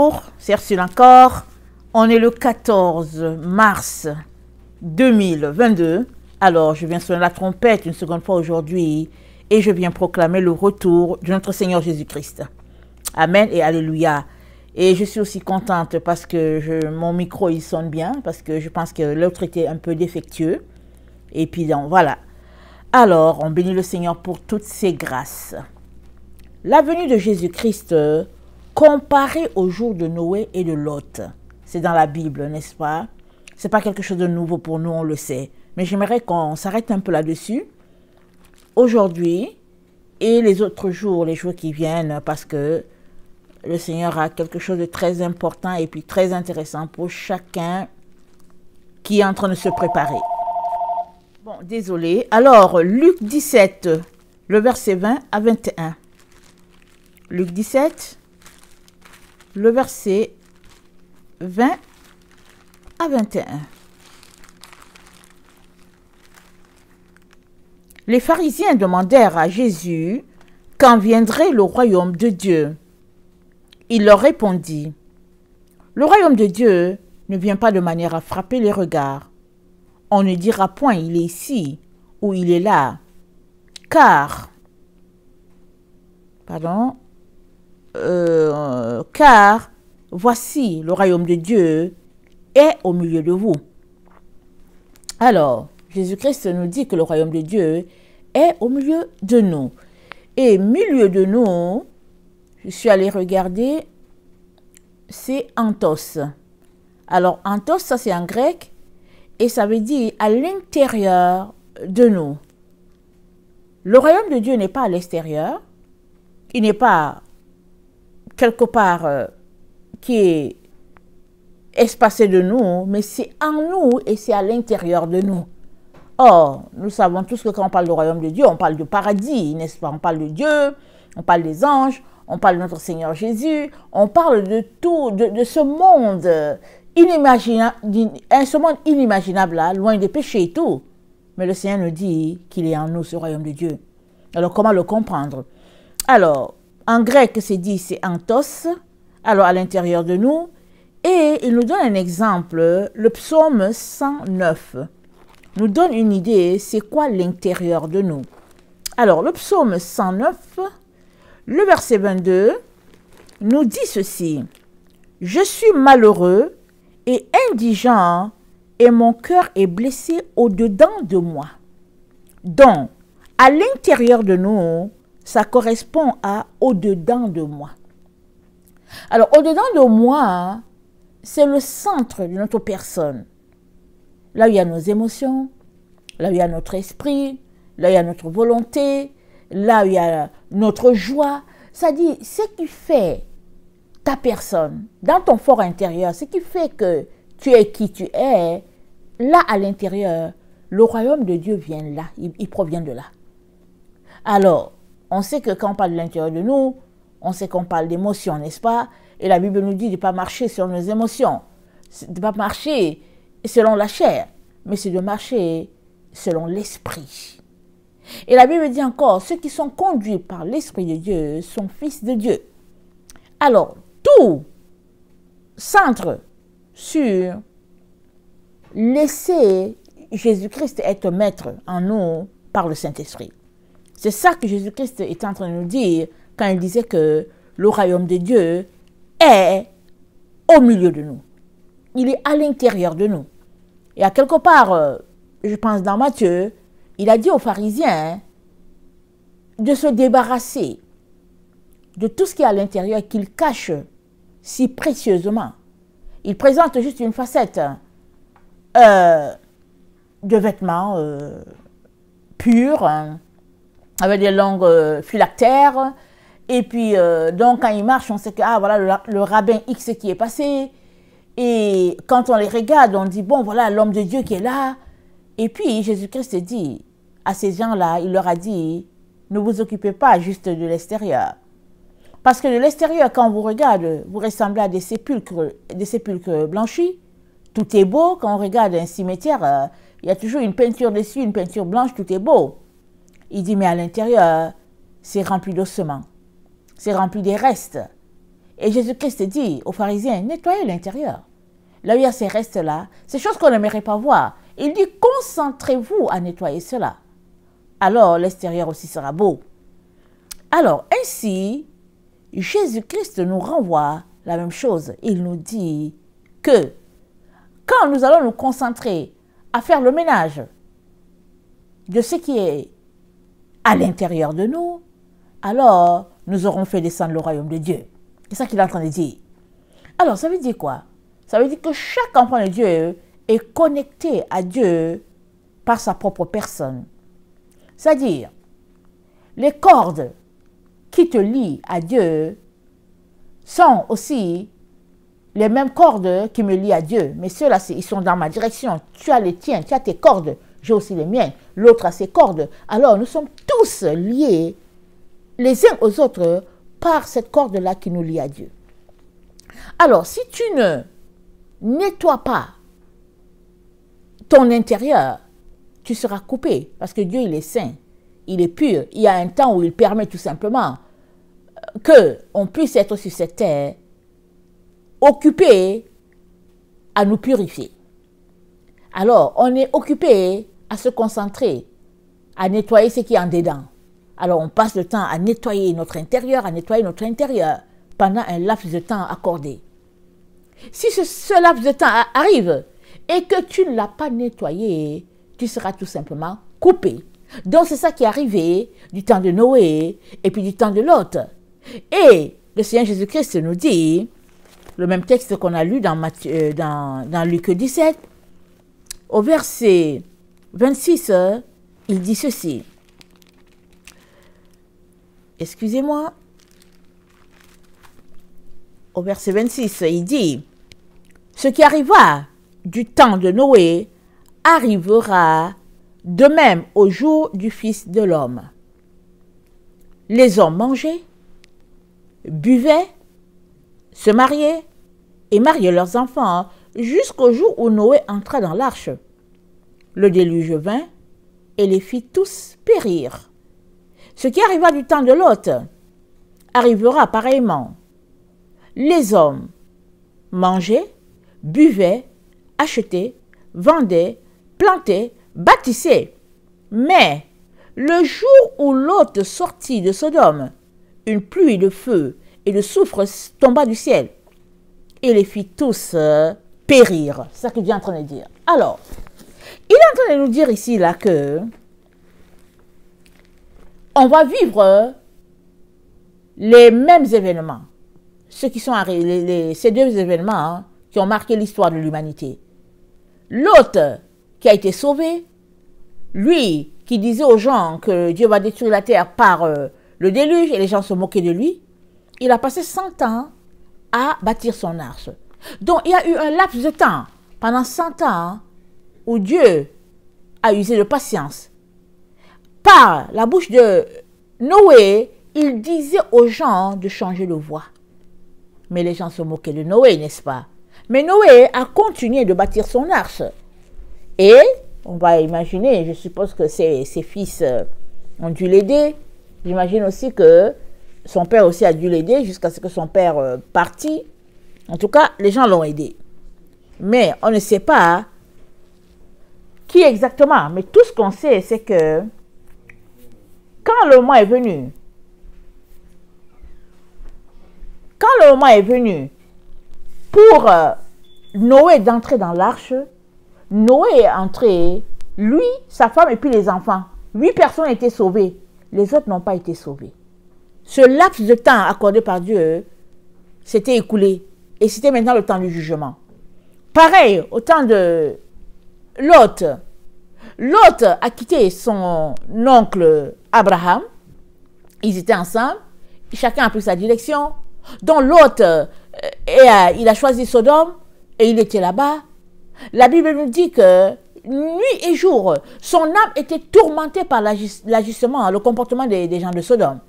Bonjour, c'est Ursule encore. On est le 14 mars 2022. Alors, je viens sonner la trompette une seconde fois aujourd'hui et je viens proclamer le retour de notre Seigneur Jésus-Christ. Amen et Alléluia. Et je suis aussi contente parce que mon micro, il sonne bien, parce que je pense que l'autre était un peu défectueux. Et puis, donc, voilà. Alors, on bénit le Seigneur pour toutes ses grâces. La venue de Jésus-Christ comparée au jour de Noé et de Lot. C'est dans la Bible, n'est-ce pas? C'est pas quelque chose de nouveau pour nous, on le sait. Mais j'aimerais qu'on s'arrête un peu là-dessus. Aujourd'hui et les autres jours, les jours qui viennent, parce que le Seigneur a quelque chose de très important et puis très intéressant pour chacun qui est en train de se préparer. Bon, désolé. Alors, Luc 17, le verset 20 à 21. Luc 17, le verset 20 à 21. Les pharisiens demandèrent à Jésus quand viendrait le royaume de Dieu. Il leur répondit, « Le royaume de Dieu ne vient pas de manière à frapper les regards. On ne dira point, il est ici ou il est là, car voici le royaume de Dieu est au milieu de vous. » Alors, Jésus-Christ nous dit que le royaume de Dieu est au milieu de nous. Et milieu de nous, je suis allée regarder, c'est anthos. Alors, anthos, ça c'est en grec, et ça veut dire à l'intérieur de nous. Le royaume de Dieu n'est pas à l'extérieur, il n'est pas quelque part qui est espacé de nous, mais c'est en nous et c'est à l'intérieur de nous. Or, nous savons tous que quand on parle du royaume de Dieu, on parle du paradis, n'est-ce pas? On parle de Dieu, on parle des anges, on parle de notre Seigneur Jésus, on parle de tout, de ce monde inimaginable, ce monde inimaginable là, loin des péchés et tout. Mais le Seigneur nous dit qu'il est en nous, ce royaume de Dieu. Alors, comment le comprendre? Alors, en grec, c'est dit, c'est anthos, alors à l'intérieur de nous. Et il nous donne un exemple, le psaume 109 nous donne une idée, c'est quoi l'intérieur de nous. Alors, le psaume 109, le verset 22, nous dit ceci. « Je suis malheureux et indigent, et mon cœur est blessé au-dedans de moi. » Donc, à l'intérieur de nous, ça correspond à « au-dedans de moi ». Alors, au-dedans de moi, c'est le centre de notre personne. Là où il y a nos émotions, là où il y a notre esprit, là où il y a notre volonté, là où il y a notre joie. Ça dit, ce qui fait ta personne, dans ton fort intérieur, ce qui fait que tu es qui tu es, là à l'intérieur, le royaume de Dieu vient là, il provient de là. Alors, on sait que quand on parle de l'intérieur de nous, on sait qu'on parle d'émotions, n'est-ce pas? Et la Bible nous dit de ne pas marcher selon nos émotions, de ne pas marcher selon la chair, mais c'est de marcher selon l'esprit. Et la Bible dit encore, ceux qui sont conduits par l'Esprit de Dieu sont fils de Dieu. Alors, tout centre sur laisser Jésus-Christ être maître en nous par le Saint-Esprit. C'est ça que Jésus-Christ est en train de nous dire quand il disait que le royaume de Dieu est au milieu de nous. Il est à l'intérieur de nous. Et à quelque part, je pense dans Matthieu, il a dit aux pharisiens de se débarrasser de tout ce qui est à l'intérieur qu'ils cachent si précieusement. Il présente juste une facette de vêtements purs, avec des longues phylactères. Et puis, donc, quand ils marchent, on sait que, ah, voilà, le rabbin X qui est passé. Et quand on les regarde, on dit, bon, voilà l'homme de Dieu qui est là. Et puis, Jésus-Christ dit à ces gens-là, il leur a dit, ne vous occupez pas juste de l'extérieur. Parce que de l'extérieur, quand on vous regarde, vous ressemblez à des sépulcres blanchis. Tout est beau. Quand on regarde un cimetière, il y a toujours une peinture dessus, une peinture blanche, tout est beau. Il dit, mais à l'intérieur, c'est rempli d'ossements. C'est rempli des restes. Et Jésus-Christ dit aux pharisiens, nettoyez l'intérieur. Là où il y a ces restes-là, ces choses qu'on n'aimerait pas voir. Il dit, concentrez-vous à nettoyer cela. Alors l'extérieur aussi sera beau. Alors ainsi, Jésus-Christ nous renvoie la même chose. Il nous dit que quand nous allons nous concentrer à faire le ménage de ce qui est à l'intérieur de nous, alors nous aurons fait descendre le royaume de Dieu. C'est ça qu'il est en train de dire. Alors ça veut dire quoi? Ça veut dire que chaque enfant de Dieu est connecté à Dieu par sa propre personne. C'est-à-dire, les cordes qui te lient à Dieu sont aussi les mêmes cordes qui me lient à Dieu. Mais ceux-là, ils sont dans ma direction. Tu as les tiens, tu as tes cordes, j'ai aussi les miennes. L'autre a ses cordes. Alors, nous sommes tous liés les uns aux autres par cette corde-là qui nous lie à Dieu. Alors, si tu ne nettoies pas ton intérieur, tu seras coupé parce que Dieu, il est saint, il est pur. Il y a un temps où il permet tout simplement qu'on puisse être sur cette terre occupé à nous purifier. Alors, on est occupé à se concentrer, à nettoyer ce qui est en dedans. Alors, on passe le temps à nettoyer notre intérieur, pendant un laps de temps accordé. Si ce laps de temps arrive et que tu ne l'as pas nettoyé, tu seras tout simplement coupé. Donc, c'est ça qui est arrivé du temps de Noé et puis du temps de Lot. Et le Seigneur Jésus-Christ nous dit, le même texte qu'on a lu dans Luc 17, au verset 26, il dit ceci. Excusez-moi. Au verset 26, il dit, « Ce qui arriva du temps de Noé arrivera de même au jour du Fils de l'homme. Les hommes mangeaient, buvaient, se mariaient et mariaient leurs enfants jusqu'au jour où Noé entra dans l'arche. Le déluge vint et les fit tous périr. Ce qui arriva du temps de Lot arrivera pareillement. Les hommes mangeaient, buvaient, achetaient, vendaient, plantaient, bâtissaient. Mais le jour où Lot sortit de Sodome, une pluie de feu et de soufre tomba du ciel et les fit tous périr. C'est ça que Dieu est en train de dire. Alors, il est en train de nous dire ici là que on va vivre les mêmes événements. Ceux qui sont ces deux événements qui ont marqué l'histoire de l'humanité. L'autre qui a été sauvé, lui qui disait aux gens que Dieu va détruire la terre par le déluge et les gens se moquaient de lui, il a passé 100 ans à bâtir son arche. Donc il y a eu un laps de temps, pendant 100 ans, où Dieu a usé de patience. Par la bouche de Noé, il disait aux gens de changer de voie. Mais les gens se moquaient de Noé, n'est-ce pas? Mais Noé a continué de bâtir son arche. Et, on va imaginer, je suppose que ses fils ont dû l'aider. J'imagine aussi que son père aussi a dû l'aider jusqu'à ce que son père partit. En tout cas, les gens l'ont aidé. Mais on ne sait pas qui exactement. Mais tout ce qu'on sait, c'est que quand le moment est venu, pour Noé d'entrer dans l'arche, Noé est entré, lui, sa femme et puis les enfants. 8 personnes étaient sauvées. Les autres n'ont pas été sauvés. Ce laps de temps accordé par Dieu s'était écoulé. Et c'était maintenant le temps du jugement. Pareil, au temps de Lot. Lot a quitté son oncle Abraham. Ils étaient ensemble. Chacun a pris sa direction. Donc Lot, il a choisi Sodome et il était là-bas. La Bible nous dit que nuit et jour, son âme était tourmentée par l'ajustement, le comportement des gens de Sodome.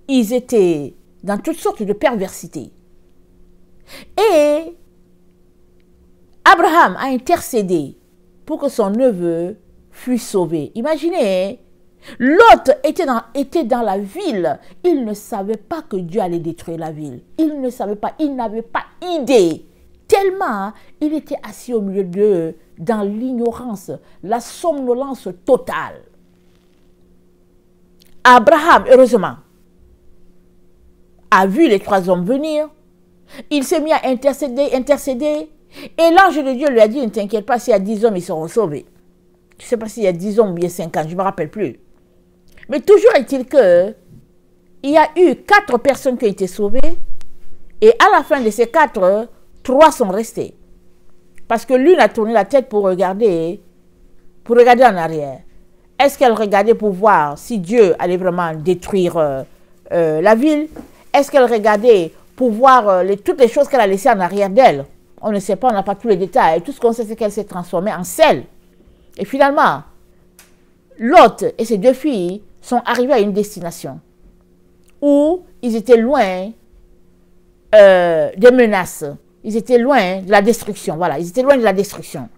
Ils étaient dans toutes sortes de perversités. Et Abraham a intercédé pour que son neveu fût sauvé. Imaginez, Lot était dans la ville. Il ne savait pas que Dieu allait détruire la ville. Il ne savait pas, il n'avait pas idée. Tellement il était assis au milieu d'eux, dans l'ignorance, la somnolence totale. Abraham, heureusement, a vu les 3 hommes venir. Il s'est mis à intercéder. Et l'ange de Dieu lui a dit, ne t'inquiète pas, s'il y a 10 hommes, ils seront sauvés. Je ne sais pas s'il y a 10 hommes ou bien 50, je ne me rappelle plus. Mais toujours est-il que il y a eu 4 personnes qui ont été sauvées. Et à la fin de ces 4, 3 sont restés. Parce que l'une a tourné la tête pour regarder en arrière. Est-ce qu'elle regardait pour voir si Dieu allait vraiment détruire la ville? Est-ce qu'elle regardait pour voir toutes les choses qu'elle a laissées en arrière d'elle? On ne sait pas, on n'a pas tous les détails. Tout ce qu'on sait, c'est qu'elle s'est transformée en sel. Et finalement, Lot et ses 2 filles sont arrivés à une destination où ils étaient loin des menaces. Ils étaient loin de la destruction. Voilà, ils étaient loin de la destruction.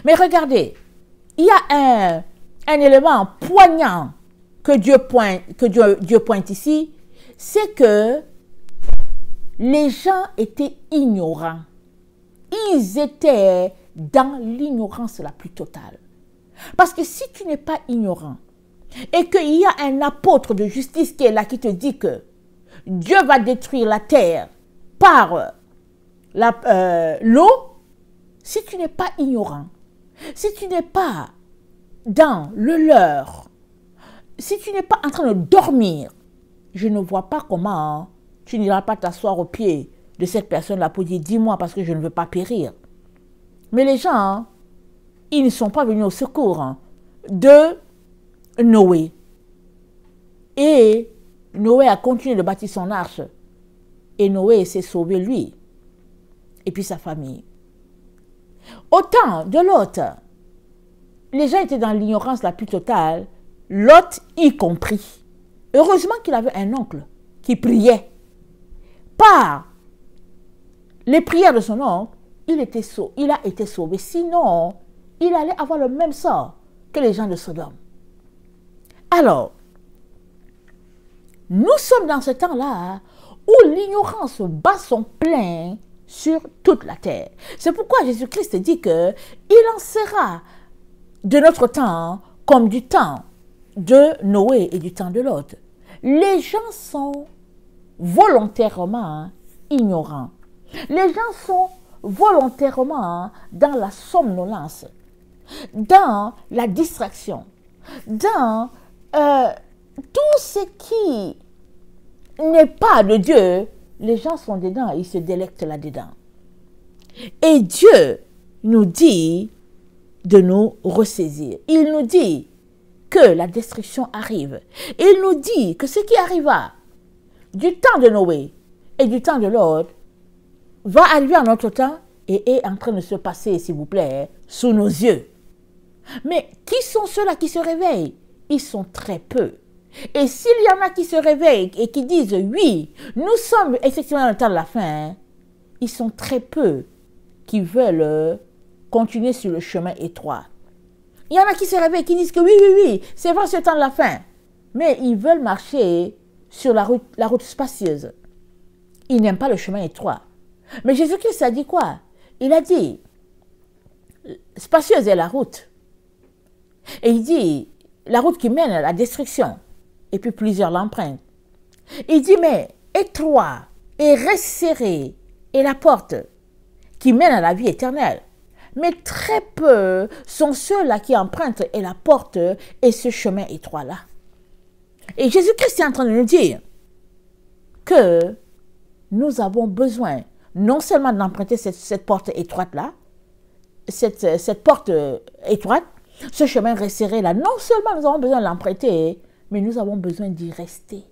Mais regardez, il y a un élément poignant que Dieu pointe ici, c'est que les gens étaient ignorants. Ils étaient dans l'ignorance la plus totale. Parce que si tu n'es pas ignorant et qu'il y a un apôtre de justice qui est là, qui te dit que Dieu va détruire la terre par l'eau, si tu n'es pas ignorant, si tu n'es pas dans le leurre, si tu n'es pas en train de dormir, je ne vois pas comment tu n'iras pas t'asseoir au pied de cette personne-là pour dire, dis-moi parce que je ne veux pas périr. Mais les gens, ils ne sont pas venus au secours de Noé. Et Noé a continué de bâtir son arche. Et Noé s'est sauvé lui. Et puis sa famille. Au temps de Lot, les gens étaient dans l'ignorance la plus totale, Lot y compris. Heureusement qu'il avait un oncle qui priait. Par les prières de son oncle, il a été sauvé. Sinon, il allait avoir le même sort que les gens de Sodome. Alors, nous sommes dans ce temps-là où l'ignorance bat son plein sur toute la terre. C'est pourquoi Jésus-Christ dit que il en sera de notre temps comme du temps de Noé et du temps de Lot. Les gens sont volontairement ignorants. Les gens sont volontairement dans la somnolence, dans la distraction, dans tout ce qui n'est pas de Dieu. Les gens sont dedans, ils se délectent là-dedans. Et Dieu nous dit de nous ressaisir. Il nous dit que la destruction arrive. Il nous dit que ce qui arriva du temps de Noé et du temps de Lot va arriver à notre temps et est en train de se passer, s'il vous plaît, sous nos yeux. Mais qui sont ceux-là qui se réveillent? Ils sont très peu. Et s'il y en a qui se réveillent et qui disent, oui, nous sommes effectivement dans le temps de la fin, ils sont très peu qui veulent continuer sur le chemin étroit. Il y en a qui se réveillent et qui disent que oui, c'est vrai, c'est le temps de la fin. Mais ils veulent marcher sur la route spacieuse. Ils n'aiment pas le chemin étroit. Mais Jésus-Christ a dit quoi? Il a dit, spacieuse est la route. Et il dit, la route qui mène à la destruction. Et puis plusieurs l'empruntent. Il dit, mais étroit et resserré est la porte qui mène à la vie éternelle. Mais très peu sont ceux-là qui empruntent et la porte et ce chemin étroit-là. Et Jésus-Christ est en train de nous dire que nous avons besoin non seulement d'emprunter cette porte étroite-là, cette porte étroite, ce chemin resserré-là, non seulement nous avons besoin de l'emprunter, mais nous avons besoin d'y rester.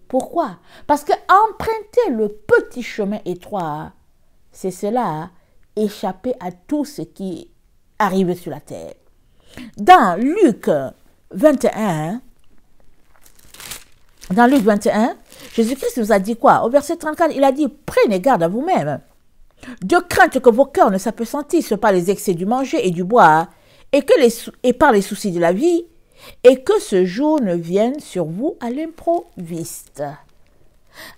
Pourquoi? Parce que emprunter le petit chemin étroit, c'est cela, échapper à tout ce qui arrive sur la terre. Dans Luc 21, Jésus-Christ nous a dit quoi? Au verset 34, il a dit, prenez garde à vous-même, de crainte que vos cœurs ne s'appesantissent par les excès du manger et du boire, et par les soucis de la vie, et que ce jour ne vienne sur vous à l'improviste.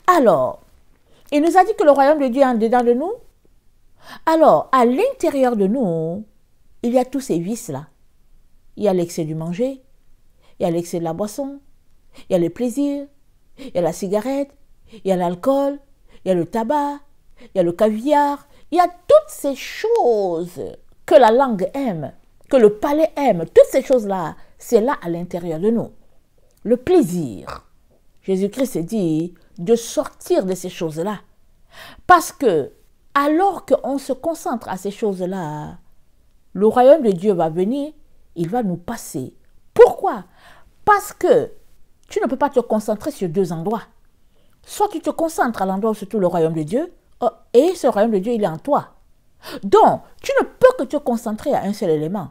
Alors, il nous a dit que le royaume de Dieu est en dedans de nous. Alors, à l'intérieur de nous, il y a tous ces vices-là. Il y a l'excès du manger, il y a l'excès de la boisson, il y a le plaisir, il y a la cigarette, il y a l'alcool, il y a le tabac, il y a le caviar, il y a toutes ces choses que la langue aime, que le palais aime, toutes ces choses-là, c'est là à l'intérieur de nous. Le plaisir. Jésus-Christ dit de sortir de ces choses-là. Parce que, alors qu'on se concentre à ces choses-là, le royaume de Dieu va venir, il va nous passer. Pourquoi? Parce que tu ne peux pas te concentrer sur deux endroits. Soit tu te concentres à l'endroit où se trouve le royaume de Dieu, et ce royaume de Dieu, il est en toi. Donc, tu ne peux que te concentrer à un seul élément.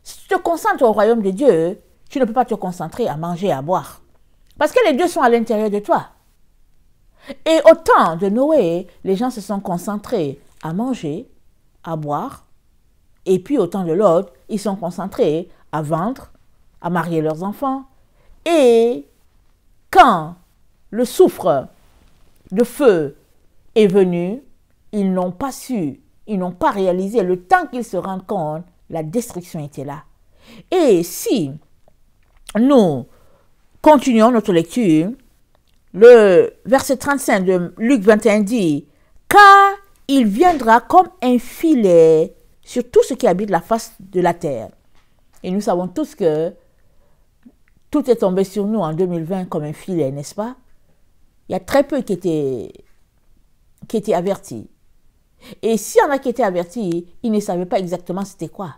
Si tu te concentres au royaume de Dieu, tu ne peux pas te concentrer à manger et à boire. Parce que les deux sont à l'intérieur de toi. Et au temps de Noé, les gens se sont concentrés à manger, à boire. Et puis au temps de Lot, ils sont concentrés à vendre, à marier leurs enfants. Et quand le soufre de feu est venu, ils n'ont pas su, ils n'ont pas réalisé, le temps qu'ils se rendent compte, la destruction était là. Et si nous continuons notre lecture, le verset 35 de Luc 21 dit « Car il viendra comme un filet sur tout ce qui habite la face de la terre. » Et nous savons tous que tout est tombé sur nous en 2020 comme un filet, n'est-ce pas? Il y a très peu qui étaient avertis. Et s'il y en a qui étaient avertis, ils ne savaient pas exactement c'était quoi.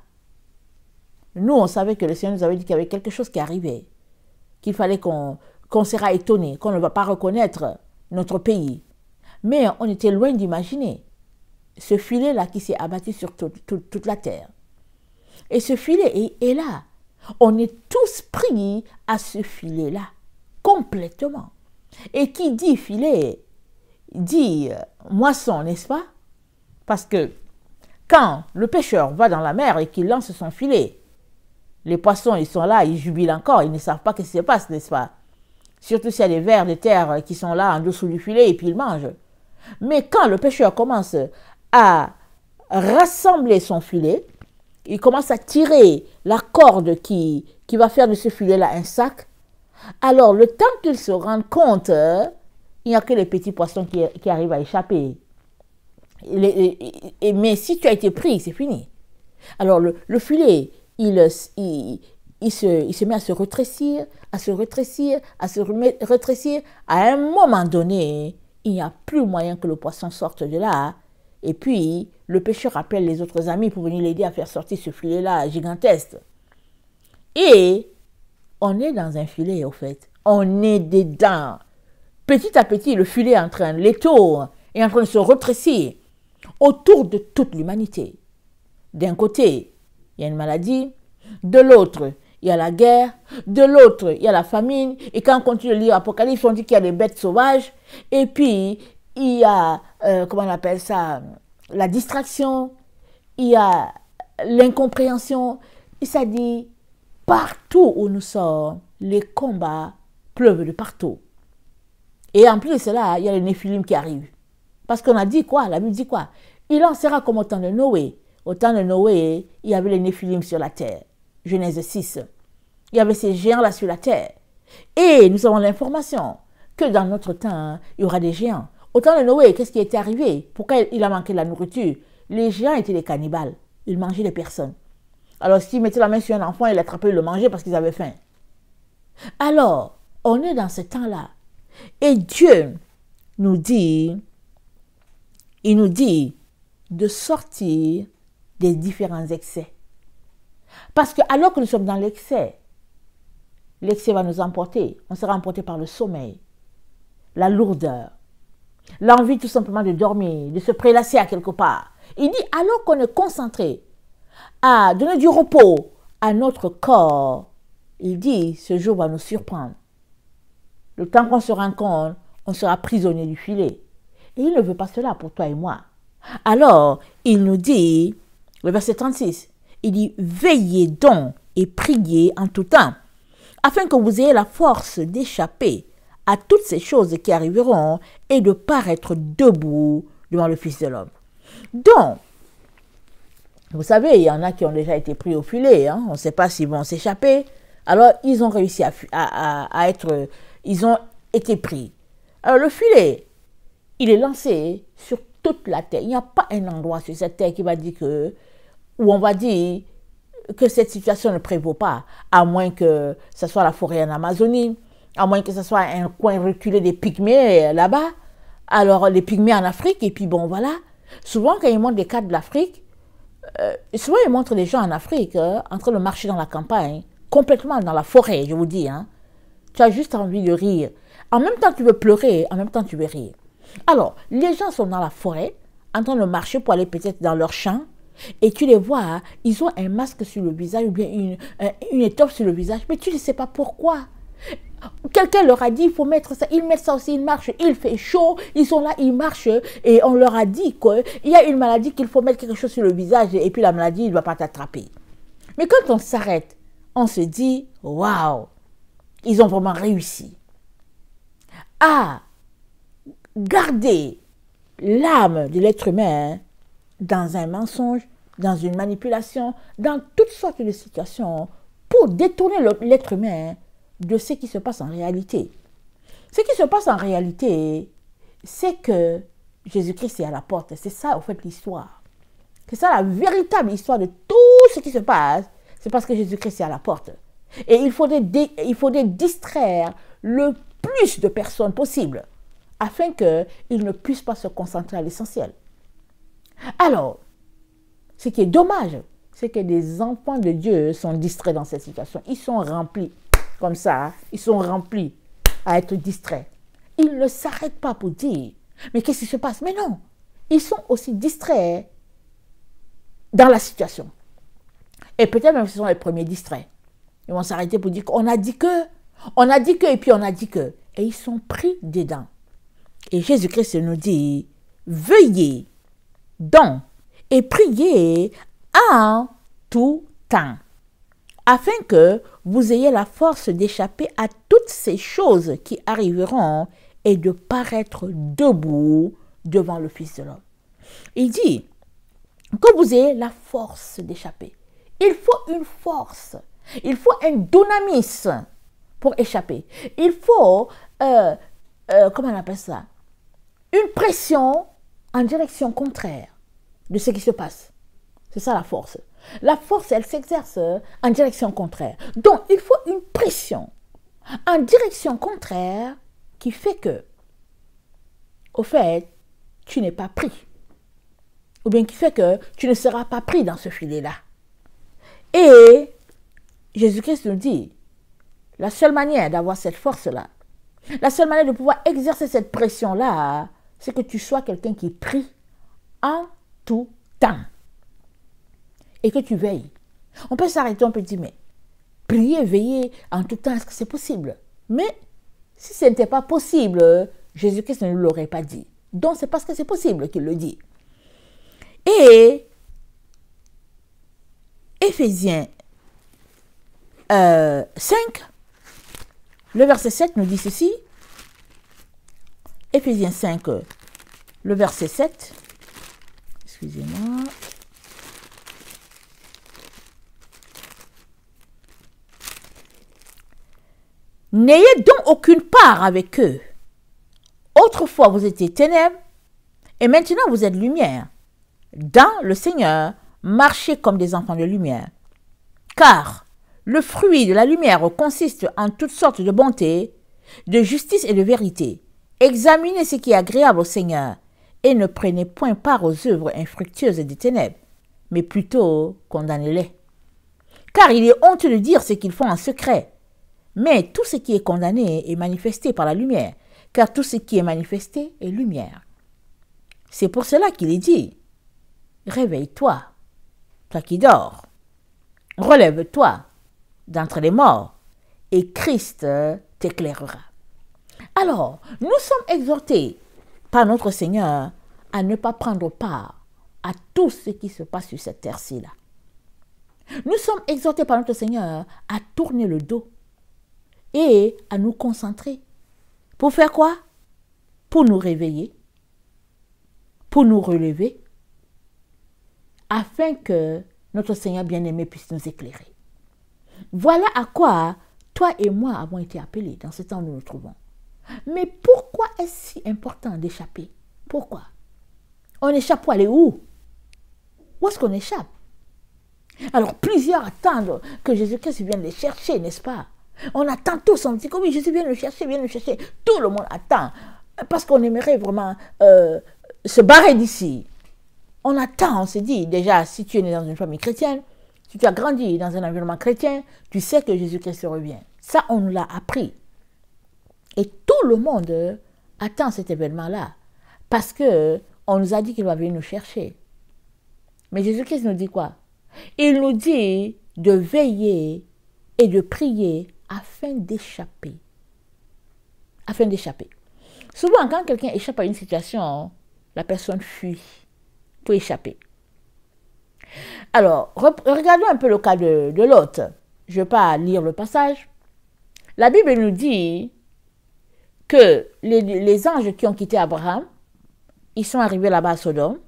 Nous, on savait que le Seigneur nous avait dit qu'il y avait quelque chose qui arrivait, qu'il fallait qu'on sera étonné, qu'on ne va pas reconnaître notre pays. Mais on était loin d'imaginer ce filet-là qui s'est abattu sur toute la terre. Et ce filet est là. On est tous pris à ce filet-là, complètement. Et qui dit filet, dit moisson, n'est-ce pas? Parce que quand le pêcheur va dans la mer et qu'il lance son filet, les poissons, ils sont là, ils jubilent encore, ils ne savent pas ce qui se passe, n'est-ce pas? Surtout s'il y a des vers de terre qui sont là en dessous du filet et puis ils mangent. Mais quand le pêcheur commence à rassembler son filet, il commence à tirer la corde qui va faire de ce filet-là un sac, alors le temps qu'il se rende compte, il n'y a que les petits poissons qui arrivent à échapper. Mais si tu as été pris, c'est fini. Alors le filet, il se met à se rétrécir, à se rétrécir, à se rétrécir. À un moment donné, il n'y a plus moyen que le poisson sorte de là. Et puis, le pêcheur appelle les autres amis pour venir l'aider à faire sortir ce filet-là gigantesque. Et on est dans un filet, au fait. On est dedans. Petit à petit, le filet est en train, l'étau est en train de se rétrécir autour de toute l'humanité. D'un côté, il y a une maladie. De l'autre, il y a la guerre. De l'autre, il y a la famine. Et quand on continue de lire l'Apocalypse, on dit qu'il y a des bêtes sauvages. Et puis, il y a, comment on appelle ça, la distraction. Il y a l'incompréhension. Et ça dit, partout où nous sommes, les combats pleuvent de partout. Et en plus de cela, il y a les néphilim qui arrivent. Parce qu'on a dit quoi? La Bible dit quoi? Il en sera comme au temps de Noé. Au temps de Noé, il y avait les néphilim sur la terre. Genèse 6. Il y avait ces géants-là sur la terre. Et nous avons l'information que dans notre temps, il y aura des géants. Au temps de Noé, qu'est-ce qui était arrivé? Pourquoi il a manqué de la nourriture? Les géants étaient des cannibales. Ils mangeaient les personnes. Alors, s'ils mettaient la main sur un enfant, ils l'attrapaient, ils le mangeaient parce qu'ils avaient faim. Alors, on est dans ce temps-là. Et Dieu nous dit, il nous dit de sortir des différents excès. Parce que alors que nous sommes dans l'excès, l'excès va nous emporter. On sera emporté par le sommeil, la lourdeur, l'envie tout simplement de dormir, de se prélasser à quelque part. Il dit, alors qu'on est concentré à donner du repos à notre corps, il dit, ce jour va nous surprendre. Le temps qu'on se rend compte, on sera prisonnier du filet. Et il ne veut pas cela pour toi et moi. Alors, il nous dit, le verset 36, il dit, veillez donc et priez en tout temps, afin que vous ayez la force d'échapper à toutes ces choses qui arriveront et de paraître debout devant le Fils de l'homme. Donc, vous savez, il y en a qui ont déjà été pris au filet, hein? On ne sait pas s'ils vont s'échapper. Alors, ils ont réussi à être, ils ont été pris. Alors, le filet, il est lancé sur toute la terre. Il n'y a pas un endroit sur cette terre qui va dire que, où on va dire que cette situation ne prévaut pas, à moins que ce soit la forêt en Amazonie, à moins que ce soit un coin reculé des pygmées là-bas, alors les pygmées en Afrique, et puis bon, voilà. Souvent, quand ils montrent des cartes de l'Afrique, souvent ils montrent des gens en Afrique en train de marcher dans la campagne, complètement dans la forêt, je vous dis. Hein. Tu as juste envie de rire. En même temps, tu veux pleurer, en même temps, tu veux rire. Alors, les gens sont dans la forêt, en train de marcher pour aller peut-être dans leur champ, et tu les vois, hein, ils ont un masque sur le visage, ou bien une étoffe sur le visage, mais tu ne sais pas pourquoi. Quelqu'un leur a dit, il faut mettre ça, ils mettent ça aussi, ils marchent, il fait chaud, ils sont là, ils marchent, et on leur a dit qu'il y a une maladie qu'il faut mettre quelque chose sur le visage, et puis la maladie, il ne va pas t'attraper. Mais quand on s'arrête, on se dit, waouh, ils ont vraiment réussi à garder l'âme de l'être humain dans un mensonge, dans une manipulation, dans toutes sortes de situations, pour détourner l'être humain de ce qui se passe en réalité. Ce qui se passe en réalité, c'est que Jésus-Christ est à la porte. C'est ça, en fait, l'histoire. C'est ça la véritable histoire de tout ce qui se passe. C'est parce que Jésus-Christ est à la porte. Et il faudrait distraire le plus de personnes possible afin qu'ils ne puissent pas se concentrer à l'essentiel. Alors, ce qui est dommage, c'est que des enfants de Dieu sont distraits dans cette situation. Ils sont remplis comme ça, ils sont remplis à être distraits. Ils ne s'arrêtent pas pour dire, mais qu'est-ce qui se passe? Mais non, ils sont aussi distraits dans la situation. Et peut-être même ce sont les premiers distraits. Ils vont s'arrêter pour dire qu'on a dit que, et puis on a dit que. Et ils sont pris dedans. Et Jésus-Christ nous dit, veuillez donc et priez en tout temps, afin que vous ayez la force d'échapper à toutes ces choses qui arriveront et de paraître debout devant le Fils de l'homme. Il dit que vous ayez la force d'échapper. Il faut une force, il faut un dunamis pour échapper. Il faut, comment on appelle ça? Une pression en direction contraire de ce qui se passe. C'est ça la force. La force, elle s'exerce en direction contraire. Donc, il faut une pression en direction contraire qui fait que, au fait, tu n'es pas pris. Ou bien qui fait que tu ne seras pas pris dans ce filet-là. Et Jésus-Christ nous dit, la seule manière d'avoir cette force-là, la seule manière de pouvoir exercer cette pression-là, c'est que tu sois quelqu'un qui prie en tout temps. Et que tu veilles. On peut s'arrêter, on peut dire, mais prier, veiller en tout temps, est-ce que c'est possible? Mais si ce n'était pas possible, Jésus-Christ ne nous l'aurait pas dit. Donc c'est parce que c'est possible qu'il le dit. Et Éphésiens 5, le verset 7 nous dit ceci. Éphésiens 5, le verset 7. Excusez-moi. N'ayez donc aucune part avec eux. Autrefois, vous étiez ténèbres, et maintenant vous êtes lumière. Dans le Seigneur, marchez comme des enfants de lumière. Car le fruit de la lumière consiste en toutes sortes de bonté, de justice et de vérité. Examinez ce qui est agréable au Seigneur, et ne prenez point part aux œuvres infructueuses des ténèbres, mais plutôt condamnez-les. Car il est honteux de dire ce qu'ils font en secret. Mais tout ce qui est condamné est manifesté par la lumière, car tout ce qui est manifesté est lumière. C'est pour cela qu'il est dit, réveille-toi, toi qui dors, relève-toi d'entre les morts, et Christ t'éclairera. Alors, nous sommes exhortés par notre Seigneur à ne pas prendre part à tout ce qui se passe sur cette terre-ci-là. Nous sommes exhortés par notre Seigneur à tourner le dos et à nous concentrer. Pour faire quoi? Pour nous réveiller, pour nous relever, afin que notre Seigneur bien-aimé puisse nous éclairer. Voilà à quoi toi et moi avons été appelés dans ce temps où nous nous trouvons. Mais pourquoi est-ce si important d'échapper? Pourquoi? On échappe pour aller où? Où est-ce qu'on échappe? Alors plusieurs attendent que Jésus-Christ vienne les chercher, n'est-ce pas? On attend tous, on dit que oui, Jésus vient nous chercher, vient nous chercher. Tout le monde attend parce qu'on aimerait vraiment se barrer d'ici. On attend, on se dit, déjà, si tu es né dans une famille chrétienne, si tu as grandi dans un environnement chrétien, tu sais que Jésus-Christ revient. Ça, on nous l'a appris. Et tout le monde attend cet événement-là parce qu'on nous a dit qu'il va venir nous chercher. Mais Jésus-Christ nous dit quoi? Il nous dit de veiller et de prier afin d'échapper. Afin d'échapper. Souvent, quand quelqu'un échappe à une situation, la personne fuit pour échapper. Alors, regardons un peu le cas de Lot. Je ne vais pas lire le passage. La Bible nous dit que les anges qui ont quitté Abraham, ils sont arrivés là-bas à Sodome,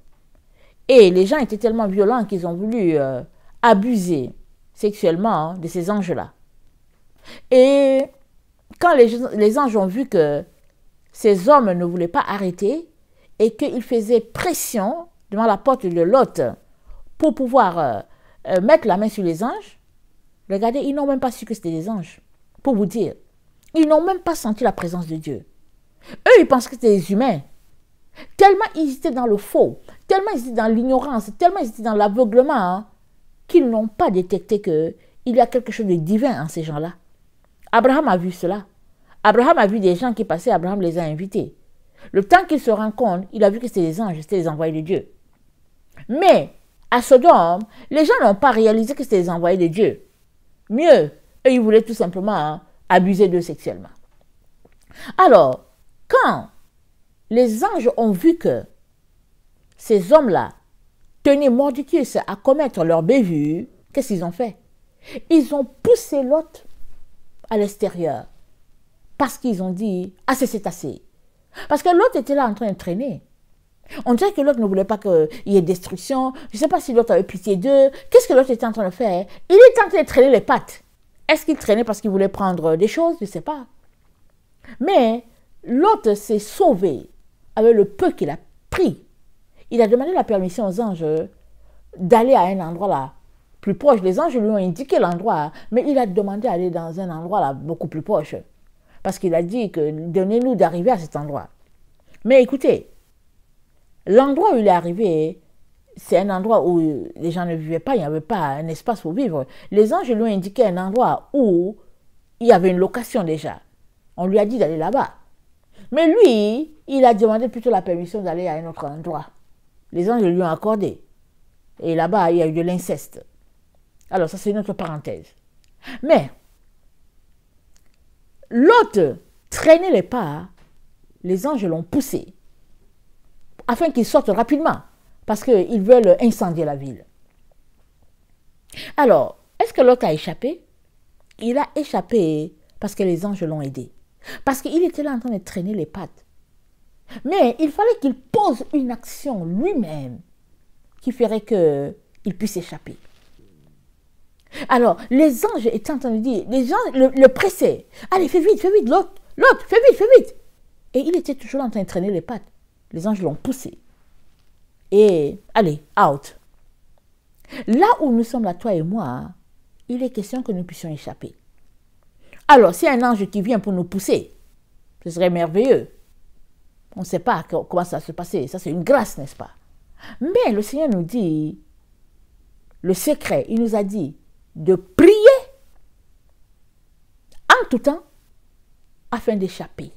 et les gens étaient tellement violents qu'ils ont voulu abuser sexuellement de ces anges-là. Et quand les anges ont vu que ces hommes ne voulaient pas arrêter et qu'ils faisaient pression devant la porte de Lot pour pouvoir mettre la main sur les anges, regardez, ils n'ont même pas su que c'était des anges, pour vous dire. Ils n'ont même pas senti la présence de Dieu. Eux, ils pensent que c'était des humains. Tellement ils étaient dans le faux, tellement ils étaient dans l'ignorance, tellement ils étaient dans l'aveuglement, hein, qu'ils n'ont pas détecté qu'il y a quelque chose de divin en ces gens-là. Abraham a vu cela. Abraham a vu des gens qui passaient, Abraham les a invités. Le temps qu'il se rend compte, il a vu que c'était des anges, c'était les envoyés de Dieu. Mais à Sodome, les gens n'ont pas réalisé que c'était les envoyés de Dieu. Mieux, eux, ils voulaient tout simplement abuser d'eux sexuellement. Alors, quand les anges ont vu que ces hommes-là tenaient mordicus à commettre leur bévue, qu'est-ce qu'ils ont fait? Ils ont poussé Lot à l'extérieur parce qu'ils ont dit « assez, c'est assez ». Parce que Lot était là en train de traîner. On dirait que Lot ne voulait pas qu'il y ait destruction. Je ne sais pas si Lot avait pitié d'eux. Qu'est-ce que Lot était en train de faire? Il était en train de traîner les pattes. Est-ce qu'il traînait parce qu'il voulait prendre des choses? Je ne sais pas. Mais Lot s'est sauvé avec le peu qu'il a pris. Il a demandé la permission aux anges d'aller à un endroit là plus proche. Les anges lui ont indiqué l'endroit, mais il a demandé d'aller dans un endroit là beaucoup plus proche. Parce qu'il a dit que donnez-nous d'arriver à cet endroit. Mais écoutez, l'endroit où il est arrivé, c'est un endroit où les gens ne vivaient pas, il n'y avait pas un espace pour vivre. Les anges lui ont indiqué un endroit où il y avait une location déjà. On lui a dit d'aller là-bas. Mais lui, il a demandé plutôt la permission d'aller à un autre endroit. Les anges lui ont accordé. Et là-bas, il y a eu de l'inceste. Alors, ça, c'est une autre parenthèse. Mais, l'autre traînait les pas, les anges l'ont poussé, afin qu'il sorte rapidement, parce qu'ils veulent incendier la ville. Alors, est-ce que l'autre a échappé? Il a échappé parce que les anges l'ont aidé. Parce qu'il était là en train de traîner les pattes. Mais il fallait qu'il pose une action lui-même qui ferait qu'il puisse échapper. Alors, les anges étaient en train de dire, les gens le pressaient. Allez, fais vite, l'autre, fais vite. Et il était toujours en train de traîner les pattes. Les anges l'ont poussé. Et, allez, out. Là où nous sommes là, toi et moi, il est question que nous puissions échapper. Alors, s'il y a un ange qui vient pour nous pousser, ce serait merveilleux. On ne sait pas comment ça va se passer. Ça, c'est une grâce, n'est-ce pas? Mais le Seigneur nous dit, le secret, il nous a dit de prier en tout temps afin d'échapper,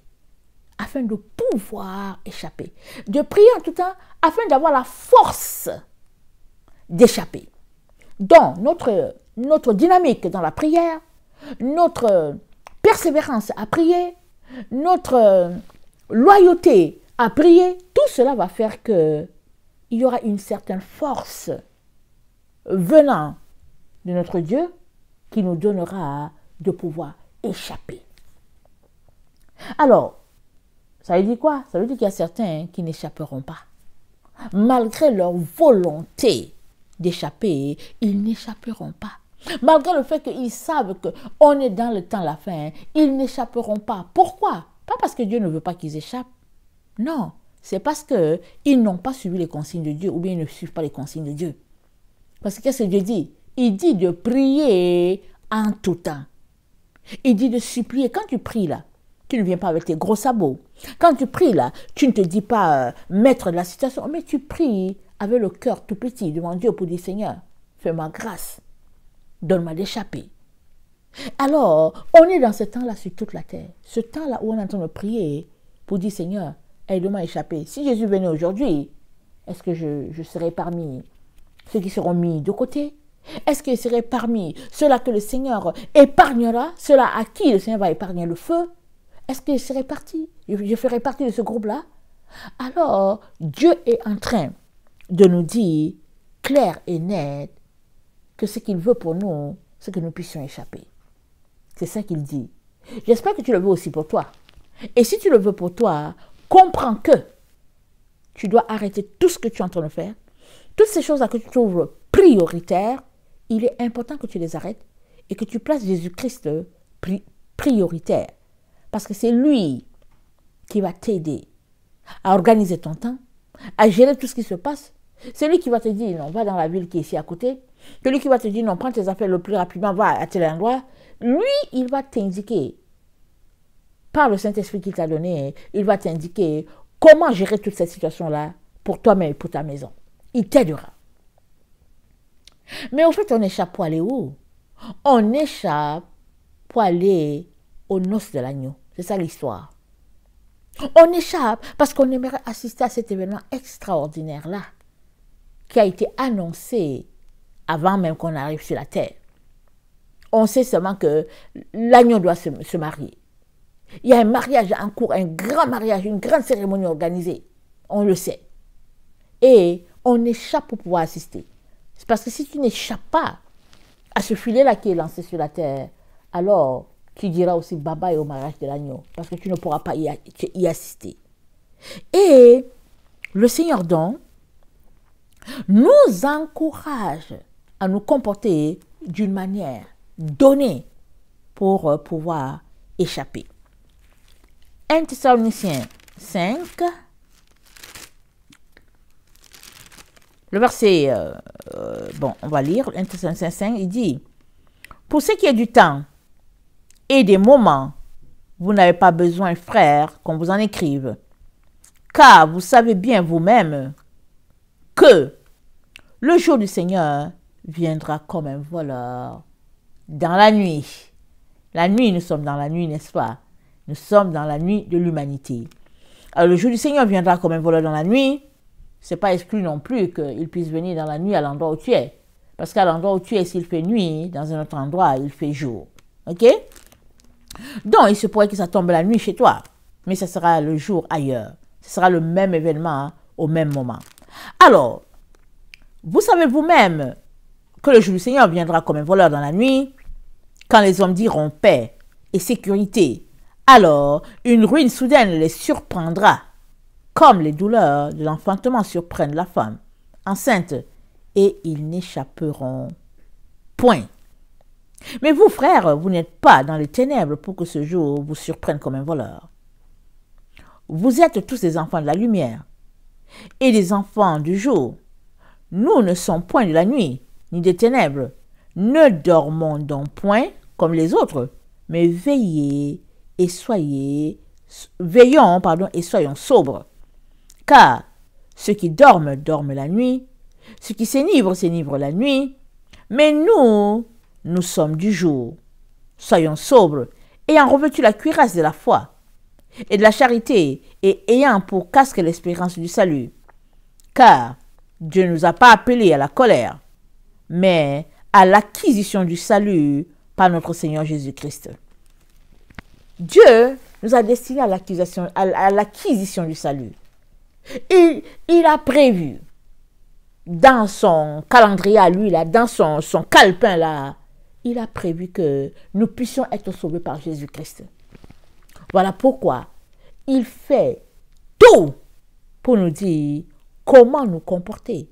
afin de pouvoir échapper. De prier en tout temps afin d'avoir la force d'échapper. Donc, notre dynamique dans la prière, notre persévérance à prier, notre loyauté à prier, tout cela va faire qu'il y aura une certaine force venant de notre Dieu qui nous donnera de pouvoir échapper. Alors, ça veut dire quoi? Ça veut dire qu'il y a certains qui n'échapperont pas. Malgré leur volonté d'échapper, ils n'échapperont pas. Malgré le fait qu'ils savent qu'on est dans le temps de la fin, ils n'échapperont pas. Pourquoi? Pas parce que Dieu ne veut pas qu'ils échappent. Non, c'est parce qu'ils n'ont pas suivi les consignes de Dieu ou bien ils ne suivent pas les consignes de Dieu. Parce que qu'est-ce que Dieu dit? Il dit de prier en tout temps. Il dit de supplier. Quand tu pries là, tu ne viens pas avec tes gros sabots. Quand tu pries là, tu ne te dis pas maître de la situation, mais tu pries avec le cœur tout petit devant Dieu pour dire Seigneur, fais-moi grâce, donne-moi d'échapper. Alors, on est dans ce temps-là sur toute la terre. Ce temps-là où on est en train de prier pour dire Seigneur, aide-moi à échapper. Si Jésus venait aujourd'hui, est-ce que je serais parmi ceux qui seront mis de côté? Est-ce que je serai parmi ceux-là que le Seigneur épargnera, ceux-là à qui le Seigneur va épargner le feu? Est-ce que je serai parti? Je ferai partie de ce groupe-là? Alors, Dieu est en train de nous dire, clair et net, que ce qu'il veut pour nous, c'est que nous puissions échapper. C'est ça qu'il dit. J'espère que tu le veux aussi pour toi. Et si tu le veux pour toi, comprends que tu dois arrêter tout ce que tu es en train de faire. Toutes ces choses-là que tu trouves prioritaires, il est important que tu les arrêtes et que tu places Jésus-Christ prioritaire. Parce que c'est lui qui va t'aider à organiser ton temps, à gérer tout ce qui se passe. C'est lui qui va te dire, non, va dans la ville qui est ici à côté. C'est lui qui va te dire, non, prends tes affaires le plus rapidement, va à tel endroit. Lui, il va t'indiquer, par le Saint-Esprit qu'il t'a donné, il va t'indiquer comment gérer toute cette situation-là pour toi-même et pour ta maison. Il t'aidera. Mais au fait, on échappe pour aller où? On échappe pour aller aux noces de l'agneau. C'est ça l'histoire. On échappe parce qu'on aimerait assister à cet événement extraordinaire-là qui a été annoncé avant même qu'on arrive sur la terre. On sait seulement que l'agneau doit se marier. Il y a un mariage en cours, un grand mariage, une grande cérémonie organisée. On le sait. Et on échappe pour pouvoir assister. C'est parce que si tu n'échappes pas à ce filet-là qui est lancé sur la terre, alors tu diras aussi bye-bye au mariage de l'agneau, parce que tu ne pourras pas y assister. Et le Seigneur donc nous encourage à nous comporter d'une manière donnée pour pouvoir échapper. 1 Thessaloniciens 5, le verset, on va lire, 1 Thessaloniciens 5, il dit, pour ce qui est du temps et des moments, vous n'avez pas besoin, frères, qu'on vous en écrive, car vous savez bien vous-même que le jour du Seigneur viendra comme un voleur dans la nuit. La nuit, nous sommes dans la nuit, n'est-ce pas? Nous sommes dans la nuit de l'humanité. Alors, le jour du Seigneur viendra comme un voleur dans la nuit. Ce n'est pas exclu non plus qu'il puisse venir dans la nuit à l'endroit où tu es. Parce qu'à l'endroit où tu es, s'il fait nuit, dans un autre endroit, il fait jour. OK? Donc, il se pourrait que ça tombe la nuit chez toi. Mais ce sera le jour ailleurs. Ce sera le même événement au même moment. Alors, vous savez vous-même que le jour du Seigneur viendra comme un voleur dans la nuit, quand les hommes diront paix et sécurité. Alors, une ruine soudaine les surprendra, comme les douleurs de l'enfantement surprennent la femme enceinte, et ils n'échapperont point. Mais vous, frères, vous n'êtes pas dans les ténèbres pour que ce jour vous surprenne comme un voleur. Vous êtes tous des enfants de la lumière et des enfants du jour. Nous ne sommes point de la nuit, ni des ténèbres. Ne dormons donc point comme les autres, mais veillons et soyons sobres. Car ceux qui dorment, dorment la nuit, ceux qui s'enivrent, s'enivrent la nuit, mais nous sommes du jour. Soyons sobres, ayant revêtu la cuirasse de la foi et de la charité, et ayant pour casque l'espérance du salut. Car Dieu ne nous a pas appelés à la colère, mais à l'acquisition du salut par notre Seigneur Jésus-Christ. Dieu nous a destinés à l'acquisition du salut. Il a prévu dans son calendrier à lui, là, dans son calepin, là, il a prévu que nous puissions être sauvés par Jésus-Christ. Voilà pourquoi il fait tout pour nous dire comment nous comporter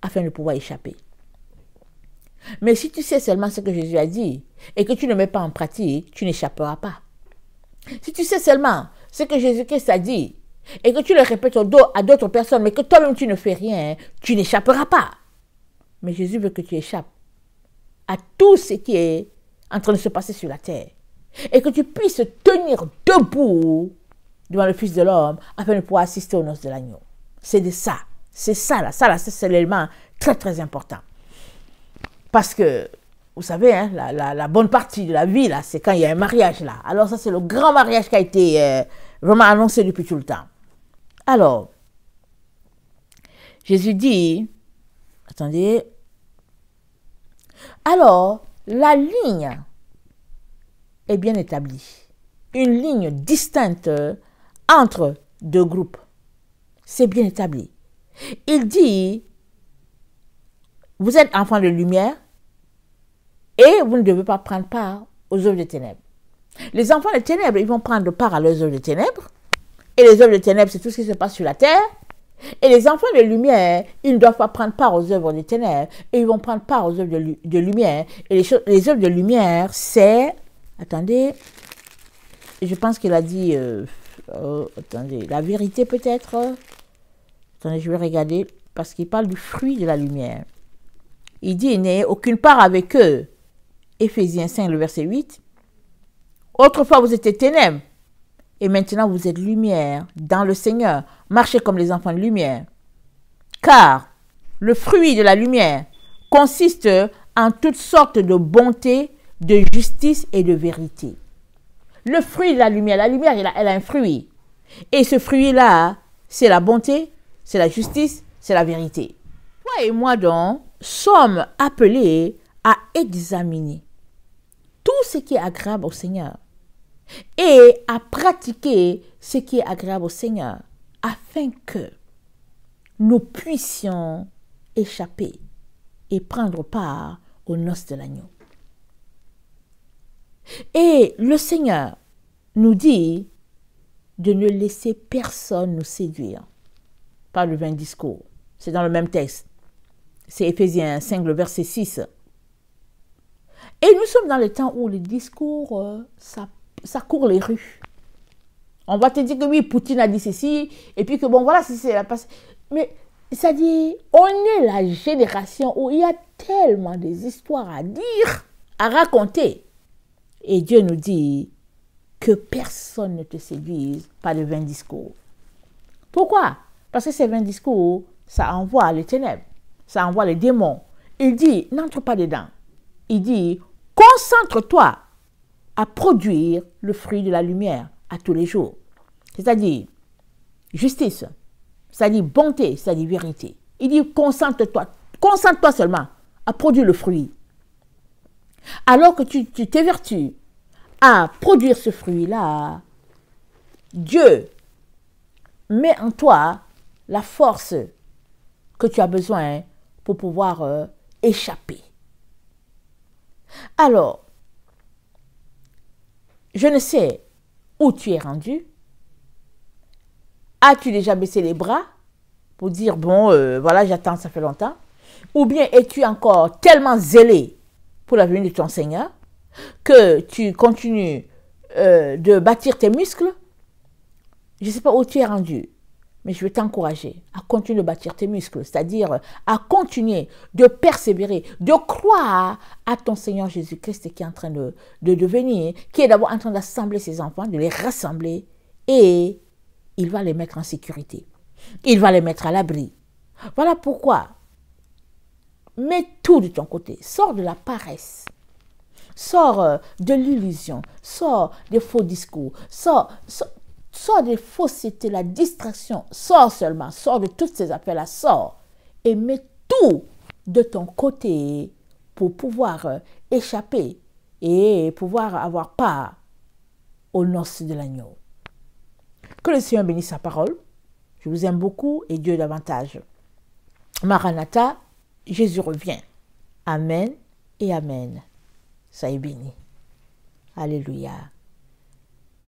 afin de pouvoir échapper. Mais si tu sais seulement ce que Jésus a dit et que tu ne mets pas en pratique, tu n'échapperas pas. Si tu sais seulement ce que Jésus-Christ a dit et que tu le répètes au dos à d'autres personnes, mais que toi-même tu ne fais rien, tu n'échapperas pas. Mais Jésus veut que tu échappes à tout ce qui est en train de se passer sur la terre et que tu puisses tenir debout devant le Fils de l'homme afin de pouvoir assister aux noces de l'agneau. C'est de ça. C'est ça là, c'est l'élément très très important. Parce que, vous savez, hein, la bonne partie de la vie, là, c'est quand il y a un mariage, là. Alors ça, c'est le grand mariage qui a été vraiment annoncé depuis tout le temps. Alors, Jésus dit, attendez, alors, la ligne est bien établie. Une ligne distincte entre deux groupes. C'est bien établi. Il dit, vous êtes enfants de lumière et vous ne devez pas prendre part aux œuvres des ténèbres. Les enfants des ténèbres, ils vont prendre part à leurs œuvres des ténèbres. Et les œuvres des ténèbres, c'est tout ce qui se passe sur la terre. Et les enfants de lumière, ils ne doivent pas prendre part aux œuvres des ténèbres. Et ils vont prendre part aux œuvres de lumière. Et les œuvres de lumière, c'est... Attendez, je pense qu'il a dit... attendez, la vérité peut-être. Attendez, je vais regarder. Parce qu'il parle du fruit de la lumière. Il dit, n'ayez aucune part avec eux. Éphésiens 5, le verset 8. Autrefois, vous étiez ténèbres. Et maintenant, vous êtes lumière dans le Seigneur. Marchez comme les enfants de lumière. Car le fruit de la lumière consiste en toutes sortes de bonté, de justice et de vérité. Le fruit de la lumière, elle a un fruit. Et ce fruit-là, c'est la bonté, c'est la justice, c'est la vérité. Toi et moi donc, sommes appelés à examiner tout ce qui est agréable au Seigneur et à pratiquer ce qui est agréable au Seigneur afin que nous puissions échapper et prendre part aux noces de l'agneau. Et le Seigneur nous dit de ne laisser personne nous séduire par le vain discours. C'est dans le même texte. C'est Éphésiens 5, le verset 6. Et nous sommes dans le temps où les discours, ça court les rues. On va te dire que oui, Poutine a dit ceci, et puis que bon, voilà, c'est la passe. Mais ça dit, on est la génération où il y a tellement des histoires à dire, à raconter. Et Dieu nous dit que personne ne te séduise par le vain discours. Pourquoi? Parce que ces vains discours, ça envoie les ténèbres, ça envoie les démons. Il dit, n'entre pas dedans. Il dit, concentre-toi à produire le fruit de la lumière à tous les jours. C'est-à-dire justice, c'est-à-dire bonté, c'est-à-dire vérité. Il dit, concentre-toi seulement à produire le fruit. Alors que tu t'évertues à produire ce fruit-là, Dieu met en toi la force que tu as besoin pour pouvoir échapper. Alors, je ne sais où tu es rendu. As-tu déjà baissé les bras pour dire, bon, voilà, j'attends, ça fait longtemps? Ou bien es-tu encore tellement zélé pour la venue de ton Seigneur que tu continues de bâtir tes muscles? Je ne sais pas où tu es rendu, mais je vais t'encourager à continuer de bâtir tes muscles, c'est-à-dire à continuer de persévérer, de croire à ton Seigneur Jésus-Christ qui est en train de venir, qui est d'abord en train d'assembler ses enfants, de les rassembler, et il va les mettre en sécurité. Il va les mettre à l'abri. Voilà pourquoi, mets tout de ton côté, sors de la paresse, sors de l'illusion, sors des faux discours, sors des faussetés, la distraction, sors seulement, sors de toutes ces affaires-là, sors et mets tout de ton côté pour pouvoir échapper et pouvoir avoir part aux noces de l'agneau. Que le Seigneur bénisse sa parole. Je vous aime beaucoup et Dieu davantage. Maranatha, Jésus revient. Amen et Amen. Soyez bénis. Alléluia.